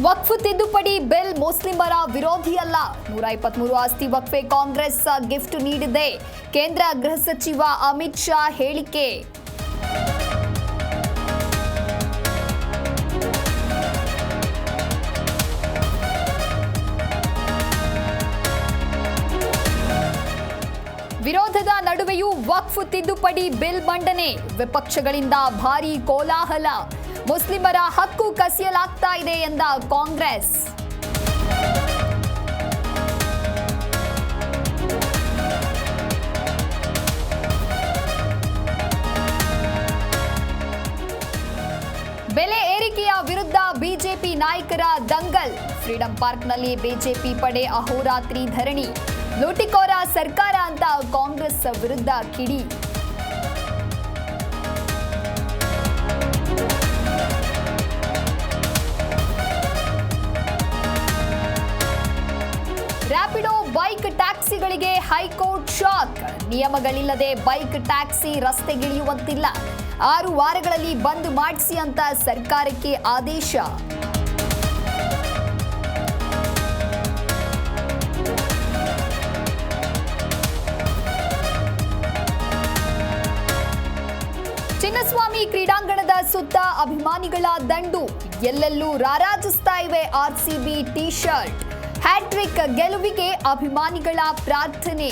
ವಕ್ಫ್ ತಿದ್ದುಪಡಿ ಬಿಲ್ ಮುಸ್ಲಿಮರ ವಿರೋಧಿಯಲ್ಲ. 123 ಆಸ್ತಿ ವಕ್ಫೆ ಕಾಂಗ್ರೆಸ್ ಗಿಫ್ಟ್ ನೀಡಿದೆ. ಕೇಂದ್ರ ಗೃಹ ಸಚಿವ ಅಮಿತ್ ಶಾ ಹೇಳಿಕೆ. ವಿರೋಧದ ನಡುವೆಯೂ ವಕ್ಫ್ ತಿದ್ದುಪಡಿ ಬಿಲ್ ಮಂಡನೆ. ವಿಪಕ್ಷಗಳಿಂದ ಭಾರೀ ಕೋಲಾಹಲ. ಮುಸ್ಲಿಮರ ಹಕ್ಕು ಕಸಿಯಲಾಗ್ತಾ ಇದೆ ಎಂದ ಕಾಂಗ್ರೆಸ್. ಬೆಲೆ ಏರಿಕೆಯ ವಿರುದ್ಧ ಬಿಜೆಪಿ ನಾಯಕರ ದಂಗಲ್. ಫ್ರೀಡಂ ಪಾರ್ಕ್ನಲ್ಲಿ ಬಿಜೆಪಿ ಪಡೆ ಅಹೋರಾತ್ರಿ ಧರಣಿ. ಲೂಟಿಕೋರ ಸರ್ಕಾರ ಅಂತ ಕಾಂಗ್ರೆಸ್ ವಿರುದ್ಧ ಕಿಡಿ. ರ್ಯಾಪಿಡೋ ಬೈಕ್ ಟ್ಯಾಕ್ಸಿಗಳಿಗೆ ಹೈಕೋರ್ಟ್ ಶಾಕ್. ನಿಯಮಗಳಿಲ್ಲದೆ ಬೈಕ್ ಟ್ಯಾಕ್ಸಿ ರಸ್ತೆಗಿಳಿಯುವಂತಿಲ್ಲ. 6 ವಾರಗಳಲ್ಲಿ ಬಂದ್ ಮಾಡಿಸಿ ಅಂತ ಸರ್ಕಾರಕ್ಕೆ ಆದೇಶ. ಚಿನ್ನಸ್ವಾಮಿ ಕ್ರೀಡಾಂಗಣದ ಸುತ್ತ ಅಭಿಮಾನಿಗಳ ದಂಡು. ಎಲ್ಲೆಲ್ಲೂ ರಾರಾಜಿಸ್ತಾ ಇವೆ ಆರ್ಸಿಬಿ ಟಿ ಶರ್ಟ್. ಹ್ಯಾಟ್ರಿಕ್ ಗೆಲುವಿಗೆ ಅಭಿಮಾನಿಗಳ ಪ್ರಾರ್ಥನೆ.